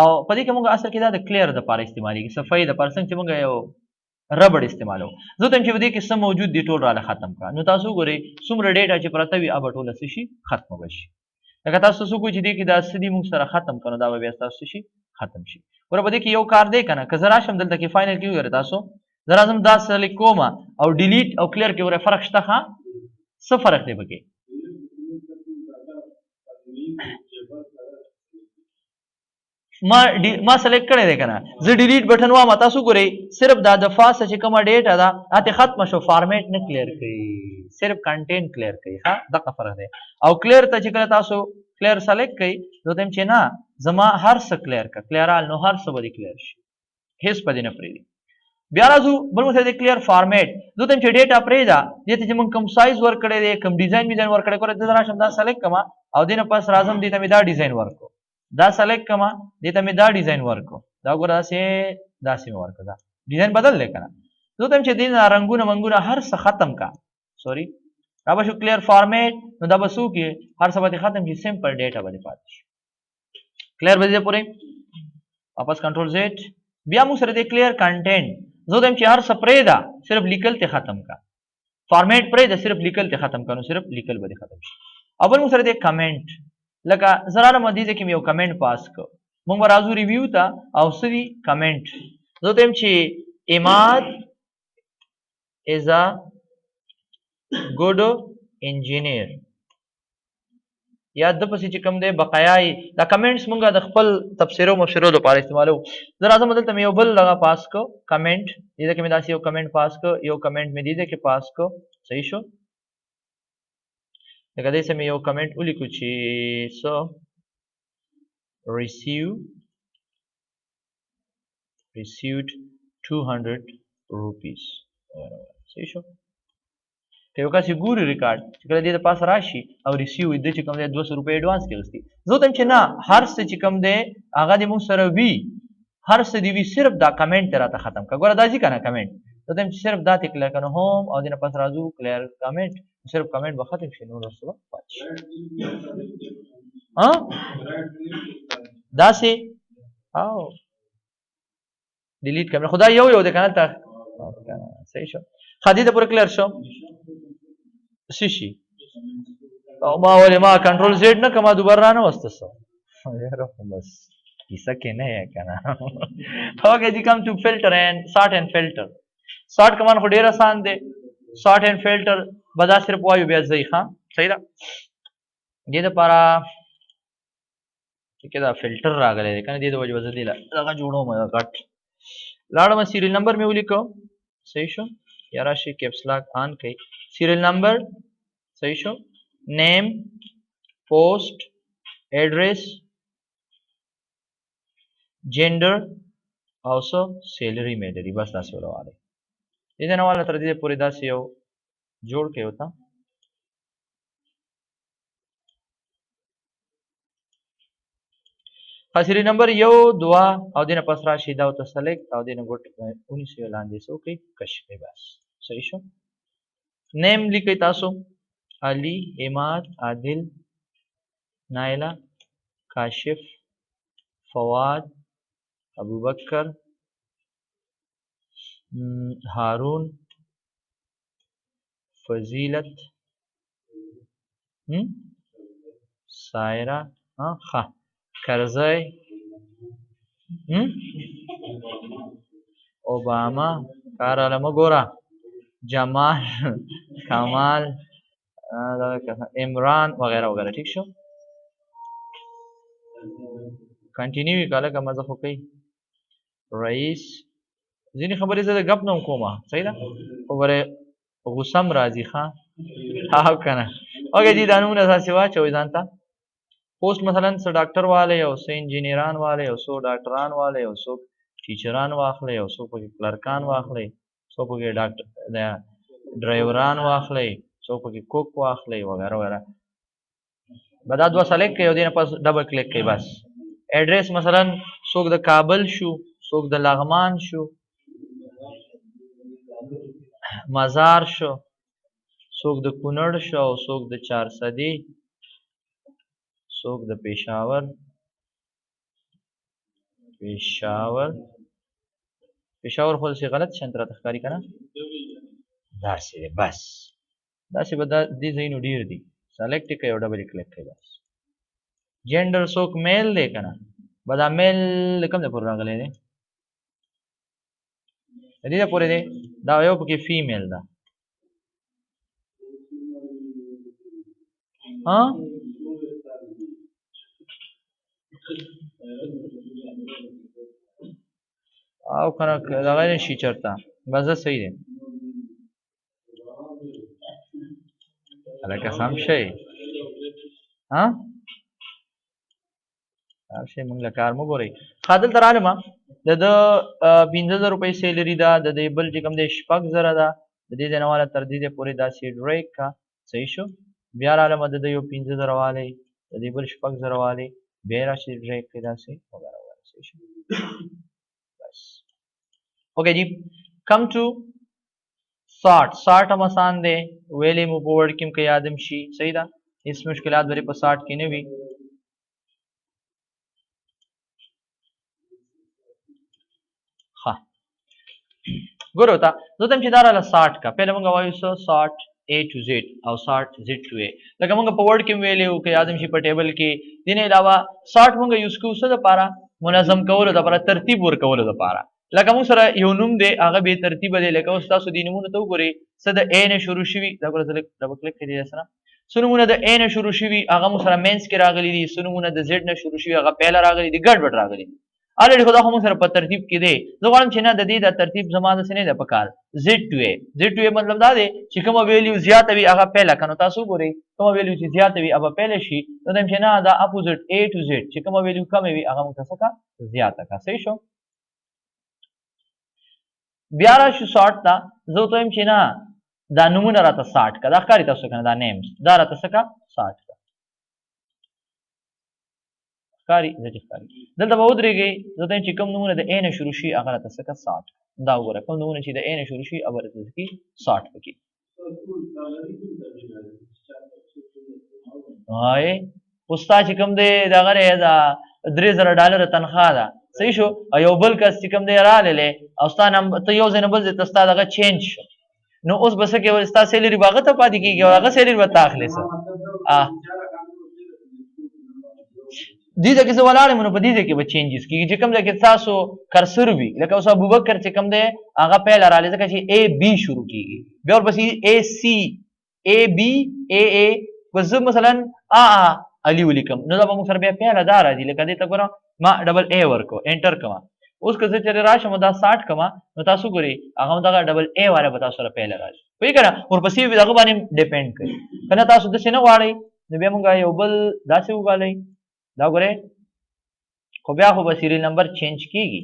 और पदी के मुंगा असर किदा द क्लियर द पार इस्तेमाली की सफाई द पार संग मुंगा यो रबड़ इस्तेमाल हो जो तुम चिवदी के सब मौजूद दी टूल राल खत्म का नु तासु गोरे सुमर डेटा च प्रतवी अब टूल सिशी खत्म बशी लगा तासु सु कुछ दी की दा सदी मुंग सरा खत्म कनो दा व्यवस्था सिशी ختم شي ور په دې کې یو کار دی کنه که زرا شم دلته کې فاینل کې وګورئ تاسو زرا زم دا سلیکټ کوم او ډیلیټ او کلیر کې ور فرق شته ها څه فرق دی پکې ما سلیکټ کړی دی کنه زه ډیلیټ بٹن وام تاسو ګورئ صرف دا د فاس چې کومه ډیټا دا اته ختم شو فارمیټ نه کلیر کړي صرف کنټینټ کلیر کړي ها دغه فرق دی او کلیر ته چې کله تاسو کلیر سلیکټ کړئ نو تم چې نه زما هر څه کلیر کا کلیرال نو هر څه به کلیر شي هیڅ پدې نه پریږدي بیا راځو بل مو ته کلیر فارمیټ زه تم چې ډیټا پریدا دې ته چې موږ کوم سایز ور کړی دی کوم ډیزاین میزاین ور کړی کوم دا راشم دا سلیکټ کما او دینه پس راځم دې ته می دا ډیزاین ورکو دا سلیکټ کما دې ته می دا ډیزاین ورکو دا ګور داسې ورکو دا ډیزاین بدل لیکنه زه تم چې دین رنگونه منګونه هر څه ختم کا سوري را به شو کلیر فارمیټ نو دا به سو کې هر څه به ختم شي سمپل ډیټا به پاتې شي क्लियर बजे पूरे वापस कंट्रोल जेड बिया मु सर दे क्लियर कंटेंट जो दम चार सप्रेदा सिर्फ लिकल ते खत्म का फॉर्मेट प्रेदा सिर्फ लिकल ते खत्म करो सिर्फ लिकल बदे खत्म अबल मु सर दे कमेंट लगा जरा मदी दे कि मैं कमेंट पास को मु राजू रिव्यू था और सदी कमेंट जो दम ची Imad is a good engineer یا د پسې چې کوم دی بقایای دا کمنټس مونږه د خپل تفسیرو مبصرو لپاره استعمالو زه راځم دلته مې یو بل لغه پاس کو کمنټ دې کې مې داسې یو کمنټ پاس کو یو کمنټ مې دې کې پاس کو صحیح شو لکه دې سم یو کمنټ ولیکو چې سو received 200 rupees صحیح شو که یو کس ګوري ریکارډ چې کله دې د پاس راشي او ریسیو د چې کوم دی 200 روپۍ ایڈوانس کې غوستي زه تم چې نه هر څه چې کوم دی هغه د موږ سره وی هر څه دی وی صرف دا کمنټ راته ختم کا ګوره دا ځي کنه کمنټ زه تم چې صرف دا ته کلیک کنه هوم او دې نه پاس راځو کلیر کمنټ صرف کمنټ به ختم شي نو رسو پاتې ها دا سي او ډیلیټ کمنټ خدای یو د کنه ته صحیح شو خدي ته پوره کلیر شو سیشي او ما ولې ما کنټرول زیډ نه کما دوباره رانه واستسو یاره بس کیسه کې نه ہے کنه اوکے جی کم ټو فلټر اینڈ سارٹ اینڈ فلټر سارٹ کمان خو ډیر آسان دی سارٹ اینڈ فلټر بدا صرف وایو بیا ځای ښا صحیح ده دې لپاره چې دا فلټر راغلی دی کنه دې د وجه وځي دا جوړو ما کټ لاړم سیریل نمبر مې ولیکو صحیح شو یا راشي کیپس لاک آن کړئ سیریل نمبر صحیح شو نیم پوسٹ ایڈریس جینډر او څه سیلری میلری بس داسې ولواله دې نه والا تر دې پورې داسې یو جوړ کړئ وته خاصري نمبر 1 2 او دینه پس راشي دا ته سلیکټ او دینه ګوت 19 لاندې سو کې کش کې بس صحیح شو نیم لیکي تاسو علي عماد عادل نایلا کاشف فواد ابوبکر هارون فضیلت سایرا ها کرزی اوباما کاراله مګورا جمال کمال عمران وغیرہ وغیرہ ٹھیک شو کنټینیو کاله کوم ځخه کوي رئیس ځینې خبرې زه د غپ نوم کومه صحیح ده خبره غوسم راځي ښا ها کنه اوګه دي دا نومونه تاسو واچوي ځان ته پوسټ مثلا څه ډاکټر والے او څه انجینران والے او څو ډاکټران والے او څو ټیچران واخلې او څو پکې کلرکان واخلې څو پکې ډاکټر ډرایوران واخلې څو پکې کوک واخلې وغیرہ وغیرہ بدا دوا سلیکټ کړئ او دینه پس ډبل کلیک کړئ بس ایڈریس مثلا څوک د کابل شو څوک د لغمان شو مزار شو څوک د کونړ شو او څوک د چارسدی څوک د پېښور خو څه غلط شنت را تخکاری کنه داسې بس داسې به دې ځایونو ډیر دي سلیکټ کړئ او ډبل کلیک کړئ بس جینډر څوک میل دی کنه بدا میل کوم ځای پورې راغلی دی دې ځای پورې دی دا یو پکې فیمیل ده ها او کنه دغه نشي چرته بس صحیح دی هلکه سم شي ها شي موږ له کار مو ګورئ خادل تر عالمه د 15000 روپۍ سیلری ده د دې بل چې کوم دی 6000 ده د دې جنواله تر دې پورې دا سی ډریک کا صحیح شو بیا عالمه د یو 15000 والی د دې بل 6000 والی بیا راشي ډریک کې دا سی وغیرہ وغیرہ صحیح شو بس اوکے جی کم ټو سارت هم آسان دی ویلې مو په ورډ کې یادم شي صحیح ده هیڅ مشکلات بری په سارت کې نه وي ګورو تا زه تم چې دا رااله 60 کا پهله موږ وایو 60 A to Z او 60 Z to A لکه موږ په ورډ کې ویلې او کې یادم شي په ټیبل کې دینه علاوه 60 موږ یوز کوو څه لپاره منظم کولو لپاره ترتیب ورکولو لپاره لکه موږ سره یو نوم دی هغه به ترتیب دی لکه اوس تاسو د نمونه ته وګورئ څه د A نه شروع شوي دا ګوره ډبل کلیک کړئ سره څو نمونه د A نه شروع شوي هغه موږ سره مینس کې راغلي دي څو نمونه د Z نه شروع شوي هغه پهله راغلي دي ګډ راغلي الریډي خو دا هم سره په ترتیب کې دی زه غواړم چې نه د دې د ترتیب زما د سینې د پکار Z to A مطلب دا دی چې کومه ویلیو زیاته وي هغه پهله کنو تاسو ګورئ کومه ویلیو چې زیاته وي هغه پهله شي نو دا چې نه دا اپوزټ A to Z چې کومه ویلیو کم وي هغه موږ څه کا زیاته کا صحیح شو بیا را شو سارت دا زه ته هم چې نه دا نمونه راته 60 کا دا ښکاري تاسو کنه دا نیمز دا راته څه کا 60 ښکاري زه ښکاري دلته به ودرېږئ زه ته چې کوم نمونه د A نه شروع شي هغه راته څه کا 60 دا وګوره کوم نمونه چې د A نه شروع شي هغه راته څه کی 60 پکې وای پوستا چې کوم دی دغه دا $3000 تنخواه ده صحیح شو او یو بل کس چې کوم دی راغلی او ستا ته یو ځای نه بل ځای ته ستا دغه چینج شو نو اوس به څه کوې ستا سیلري به هغه ته پاتې کېږي او هغه سیلري به تا اخلې څه دې ځای کې زه ولاړ یم نو په دې ځای کې به چینجز کېږي چې کوم ځای کې ستاسو کرسر وي لکه اوس ابوبکر چې کوم دی هغه پیله راغلی ځکه چې A B شروع کېږي بیا ورپسې A C A B A A که زه مثلا علي ولیکم نو دا به موږ سره بیا پیله دا راځي لکه دې ته ګوره ما ډبل A ورکړو انټر کومه اوس که زه چېرې راشم دا 60 کومه نو تاسو ګورئ هغه هم دغه ډبل A والا به تاسو سره پیله راځي پوهېږئ که نه ورپسې دغه باندې ډیپینډ کوي که نه تاسو داسې نه غواړئ نو بیا موږ یو بل داسې وګالئ دا ګورئ خو بیا خو به سیریل نمبر چینج کیږي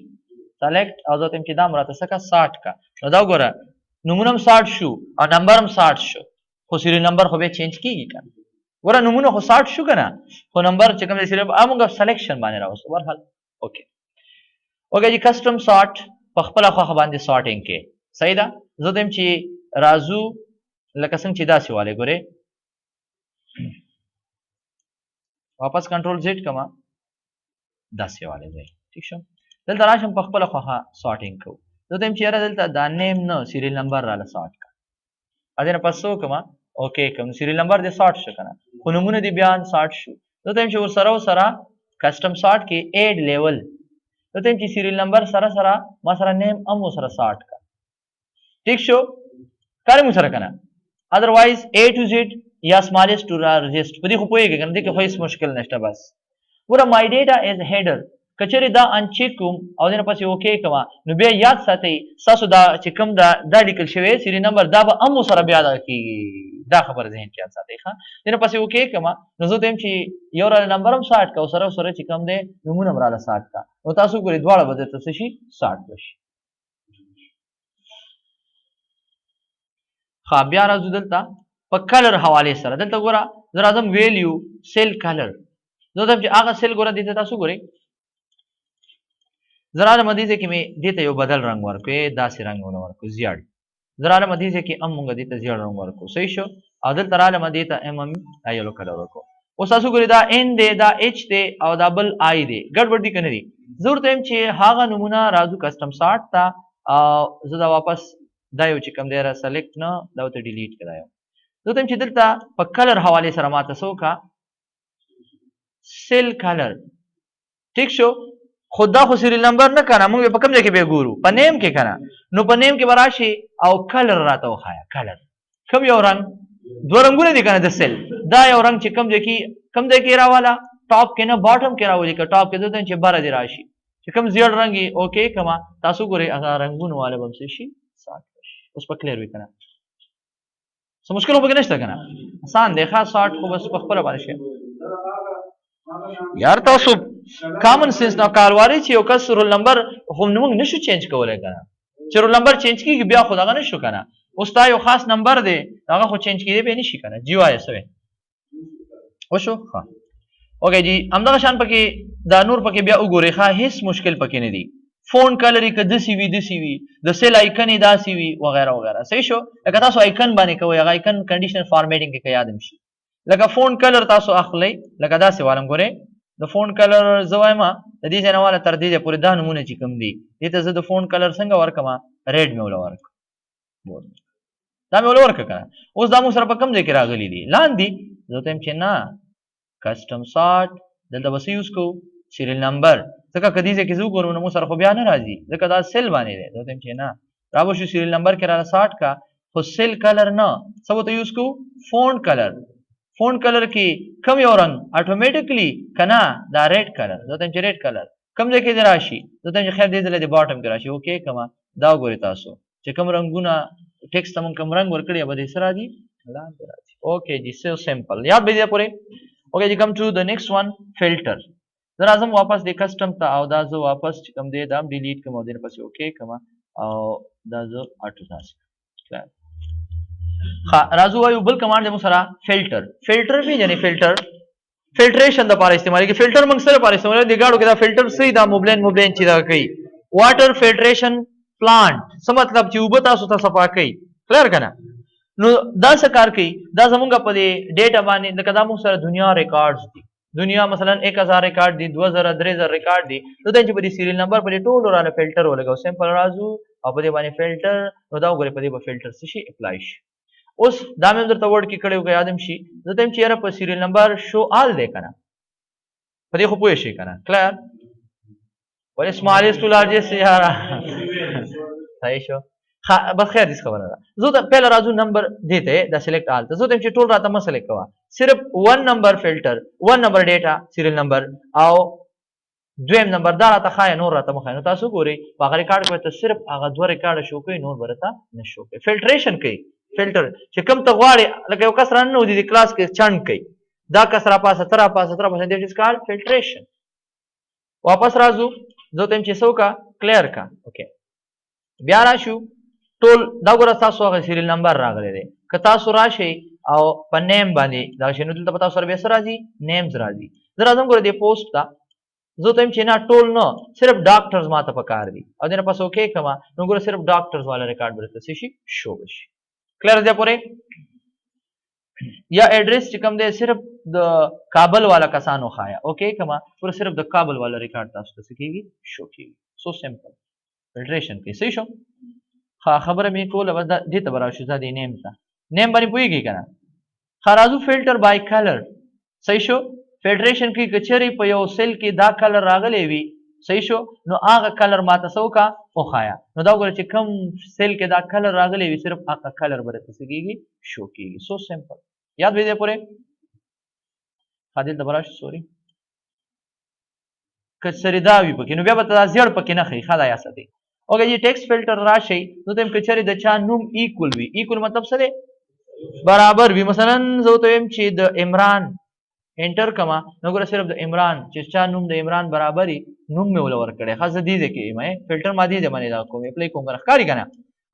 سلیکټ او زه تم چې دا مراته سکه 60 کا نو دا وګوره نمونه هم 60 شو او نمبر هم 60 شو خو سیریل نمبر خو به چینج کیږي کنه ګوره نمونه خو 60 شو کنه خو نمبر چې کوم سیریل امونګه سلیکشن باندې راوستو ورحال اوکې اوکې جی کسٹم سارت په خپل خو باندې سارټینګ کې صحیح ده زه تم چې رازو لکه څنګه چې دا سی والے ګوره واپس کنټرول زد کما 10 والے ځای ٹھیک شو دلته راشم په خپل خوخه سارټینګ کو زه تم چې را دلته دا نیم نه سیریل نمبر را لسارټ کا اذن پسو کما اوکې کوم سیریل نمبر دې سارټ شو کنه خو نمونه دې بیان سارټ شو زه تم چې ور سره کسٹم سارت کې ایڈ لیول ته تم چې سیریل نمبر سره ما سره نیم ام سره سارت کا ٹھیک شو کار مو سره کنه otherwise a to z یا smallest to largest په دې خو پوهیږئ کنه دې کې هیڅ مشکل نشته بس ګوره my data is header کچری دا انچیک کوم او دنه پسې اوکې کما نو بیا یاد ساتئ تاسو دا چې کوم دا لیکل شوی سیریل نمبر دا به ام سره بیا دا کیږي دا خبر ذهن کې یاد ساتئ ښه دنه پسې اوکې کما نو زه تم چې یو را نمبر هم 60 کا سره چې کوم دی نمونه مراله 60 کا نو تاسو ګورئ دواړه به تاسو شي 60 بشي ښه بیا راځو دلته په کلر حواله سره دلته ګوره زه راځم ویلیو سیل کلر زه تم چې هغه سیل ګوره دې تاسو ګورئ زراله مدیزه کې می دته یو بدل رنگ ورکو داسې رنگ ورکو زیړ زراله مدیزه کې ام مونږ دته زیړ رنگ ورکو صحیح شو عادل تراله مدیته ام ایلو کلر ورکو اوس تاسو ګورئ دا ان دی دا اچ دی او دا بل آی دی ګډوډ دي کنه دي ضرورت هم چې هاغه نمونه راځو کسٹم سارت تا زه دا واپس دا یو چې کوم دی را سلیکټ نه دا ته ډیلیټ کړایم زه تم چې دلته په کلر حواله سره ماته سوکا سیل کلر ٹھیک شو خدا خو سیریل نمبر نه کنه موږ په کوم ځای کې به ګورو په نیم کې کنه نو په نیم کې براشي او کلر راته وخایا کلر کوم یو رنگ دوه رنگونه دي کنه د سیل دا یو رنگ چې کوم ځای کې راواله ټاپ کې نه باټم کې راولي که ټاپ کې دته چې بار دي راشي چې کوم زیړ رنگي اوکې کما تاسو ګورئ هغه رنگونه والے بم شي 60 اوس په کلیر وی کنه څه مشکل وبګ نشته کنه آسان دی ښه 60 خو بس په خپل باندې شي یار تاسو کامن سنس نو کارواري چې یو کس رول نمبر هم موږ نشو چینج کولای کنه چې رول نمبر چینج کیږي بیا خو دغه نشو کنه اوس تا یو خاص نمبر دی هغه خو چینج کیږي به نشي کنه جی وای سوي وشو ها اوکې جی همدغه شان پکې دا نور پکې بیا وګورئ ښه هیڅ مشکل پکې نه دی فون کلر کې د سی وی د سیل آیکن دا سی وی وغیرہ وغیرہ صحیح شو لکه تاسو آیکن باندې کوی هغه آیکن کنډیشنل فارمیټینګ کې یادم شي لکه فون کلر تاسو اخلي لکه دا سی والم ګوره د فون کلر زوایما د دې جنواله تر دې پورې دا نمونه چې کوم دی دې ته زه د فون کلر څنګه ورکما ریډ مې ول ورک دا مې ول ورک کړه اوس دا مو سره په کم ځای کې راغلي دي لاندې زه ته چې نه کسٹم سارت دلته بس یوز کو سیریل نمبر ځکه کدی ځکه زه وګورم نو سره خو بیا نه راځي ځکه دا سیل باندې دی زه ته چې نه راو شو سیریل نمبر کې را 60 کا خو سیل کلر نه سبو ته یوز کو فون کلر کې کم یو رنگ اتوماتیکلی کنا دا ریډ کلر زه ته چې ریډ کلر کم ځای کې راشي زه ته خیر دې دلته باټم کې راشي اوکې کما دا وګورئ تاسو چې کوم رنگونه ټیکسټ هم کوم رنگ ورکړي به دې سره دي لاندې راځي اوکې جی سو سمپل یاد به دې پوره اوکې جی کم ټو د نیکسټ ون فلټر زه راځم واپس د کسٹم ته او دا زه واپس چې کوم دی دا ډیلیټ کوم او دې پسې اوکې کما او دا زه اټو تاسو راځو یو بل کمانډ دمو سره فلټر به یعنی فلټریشن د لپاره استعمال کی فلټر موږ سره لپاره استعمال دی ګاډو کې دا فلټر سي دا موبلین چې دا کوي واټر فلټریشن پلانټ څه مطلب چې وب تاسو ته صفا کوي کلیر کنه نو دا څه کار کوي دا زمونږ په دې ډیټا باندې د کدا موږ سره دنیا ریکارډز دي دنیا مثلا 1000 ریکارډ دي 2000 3000 ریکارډ دي نو د چې په دې سیریل نمبر په ټولو را فلټر ولګاو سمپل راځو او په دې باندې فلټر نو دا وګورئ په دې په فلټر شي اپلای شي اوس دا مې درته ورډ کې کړو که یادم شي زه ته چې په سیریل نمبر شو آل دی کنه په دې خو پوه شي کنه کلیر ولې سمالست ټو لارجست یاره صحیح شو بس خیر دې خبره ده زه ته پهل راځو نمبر دیته دا سلیکټ آل ته زه ته چې ټول راته ما سلیکټ کوا صرف 1 نمبر فلټر 1 نمبر ډیټا سیریل نمبر او دویم نمبر دا راته خای نور راته مخای نو تاسو ګورئ په هغه ریکارډ کې ته صرف هغه دوه ریکارډ شو کوي نور برته نشو کوي فلټریشن کوي فلټر چې کوم ته غواړي لکه یو کس رانه ودی د کلاس کې چند کوي دا کس را پاسه تر پاسه دې از کال فلټریشن واپس راځو زه ته چې څو کا کلیر کا اوکې بیا راشو ټول دا ګوره تاسو هغه سیریل نمبر راغلی دی که تاسو راشئ او په نیم باندې دا شی نو دلته په تاسو سره بیا څه راځي نیمز راځي زه راځم ګوره دې پوسټ ته زه ته چې نه ټول نه صرف ډاکټرز ماته پکار دي او دې نه پس اوکې کما نو ګوره صرف ډاکټرز والا ریکارډ برته شي شو بشي کلیر دی پورې یا ایڈریس چې کوم دی صرف د کابل والا کسانو خایا اوکې کما ګوره صرف د کابل والا ریکارډ تاسو ته کیږي شو کیږي سو سمپل فلټریشن کې صحیح شو ها خبره مې کوله بس دې ته برابر شو ځدې نیم ته نیم باندې پوهیږي کنه خرازو فلټر بای کلر صحیح شو فلټریشن کې کچري په یو سیل کې دا کلر راغلی وي صحیح شو نو هغه کلر ماته سو کا او خایا نو دا ګوره چې کم سیل کې دا کلر راغلی وي صرف هغه کلر برته کیږي شو کیږي سو سمپل یاد وي دې پورې حاضر دبره شو سوري کچري دا وي پکې نو بیا به تاسو زیړ پکې نه خي خدای ساتي اوکې جی ټیکسټ فلټر راشي نو تم کچري د چا نوم ایکول وي ایکول مطلب څه دی برابر وي مثلا زه ته يم چې د عمران انټر کما نو ګوره صرف د عمران چې چا نوم د عمران برابرۍ نوم مې ول ورکړی خاص دې دې کې مې فلټر ما دې باندې دا کوم اپلای کوم ښکاری کنه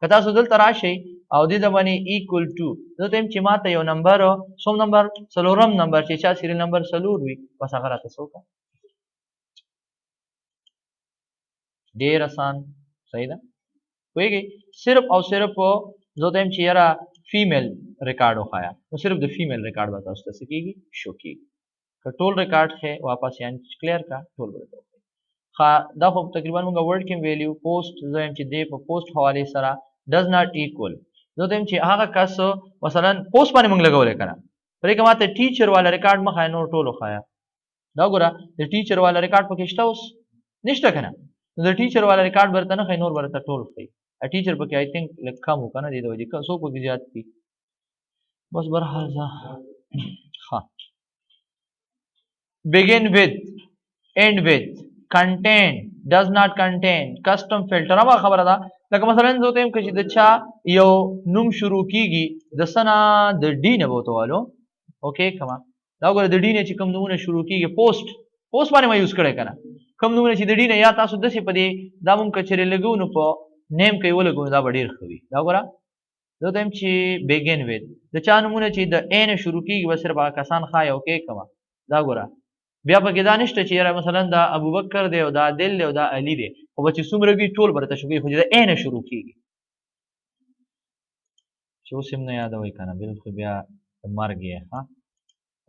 که تاسو دلته راشئ او دې باندې ایکول ټو زه ته چې ماته یو نمبر سوم نمبر څلورم نمبر چې چا سیریل نمبر څلور وي بس هغه راته څوک ډېر آسان صحیح ده پوهېږئ صرف او صرف زه ته چې یاره فیمیل ریکارډ وخایا نو صرف د فیمیل ریکارډ به تاسو ته څه کېږي شو کېږي که ټول ریکارډ ښه واپس یعنې کلیر کا ټول به درته ښه دا خو تقریبا موږ ورډ کې ویلیو پوسټ زه یم چې دې په پوسټ حوالې سره ډز ناټ ایکول زه ته یم چې هغه کس مثلا پوسټ باندې موږ لګولی که نه پرې که ماته ټیچر والا ریکارډ مه ښایه نور ټول وښایه دا ګوره د ټیچر والا ریکارډ پکې شته اوس نشته که نه نو د ټیچر والا ریکارډ برته نه ښایي نور برته ټول ښایي ټیچر پکې آی تھنک لږ کم و که نه دې د وجې څوک پکې زیات دي بس برحال ښه begin with end with contain does not contain custom filter هغه خبره ده لکه مثلا زه ته چې د چا یو نوم شروع کیږي د سنا د ډی نه بوتوالو اوکې کما دا ګوره د ډی نه چې کوم نومونه شروع کیږي پوسټ باندې ما یوز کړی کنه کوم نومونه چې د ډی نه یا تاسو دسې په دې دا مونږ کچري لګو نو په نیم کې ولګو دا به ډیر ښه وي دا ګوره زه ته چې begin with د چا نومونه چې د ا نه شروع کیږي بس صرف هغه کسان ښایي اوکې کما دا ګوره بیا پکې دا نشته چې یاره مثلا دا ابوبکر دی او دا دل دی او دا علي دی خو به چې څومره وي ټول برته شو خو چې د ا نه شروع کیږي چې اوس هم نه یادوئ که نه بلکل بیا د مرګ یې ښه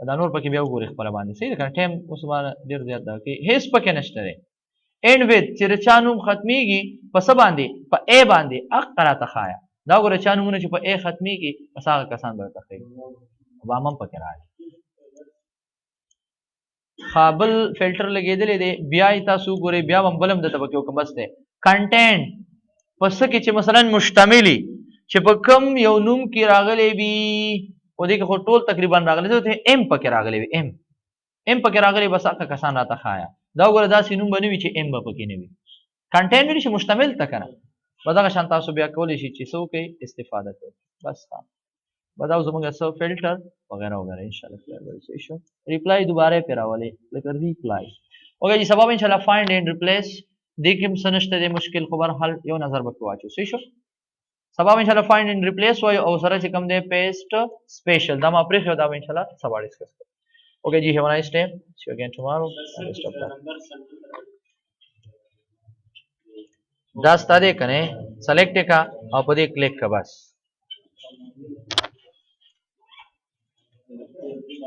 دا نور پکې بیا وګورئ خپله باندې صحیح ده که نه ټایم اوس ما ډېر زیات ده کې هېڅ پکې نشته دی اینډ ویت چې د چا نوم ختمیږي په څه باندې په ا باندې حق راته ښایه دا ګوره چا نومونه چې په ا ختمیږي بس هغه کسان به درته ښایي اوباما هم پکې راغلی بل فلټر لګېدلی دی بیا یې تاسو ګورئ بیا به بل هم درته پکې وکړم بس دی کنټینټ په څه کې چې مثلا مشتملي چې په کم یو نوم کې راغلی وي په دې کې خو ټول تقریبا راغلی دی ایم پکې راغلی وي ایم پکې راغلی بس هغه کسان راته ښایه دا وګوره داسې نوم به نه وي چې ایم به پکې نه وي کنټینټ ویلي چې مشتمل ته که نه په دغه شان تاسو بیا کولی شئ چې څه وکړئ استفاده کوئ بس بدا زمونږ څه فلټر وغیرہ وغیرہ انشاءالله کلیئر به صحیح شو ریپلای دوباره پې راولئ لکه ریپلای اوکې جی سبا به انشاءالله فایند اینډ ریپلیس دې کې هم څه نشته دی مشکل خو بهرحال یو نظر به پرې واچو صحیح شو سبا به انشاءالله فایند اینډ ریپلیس وایو او سره چې کوم دی پیسټ سپیشل دا ما پرېښی دا به انشاءالله سبا ډسکس کوو اوکې جی هیو ا نایس ډے سی یو اگین ټمارو دا ستا دی که نه سلیکټ یې کا او په دې کلیک کا بس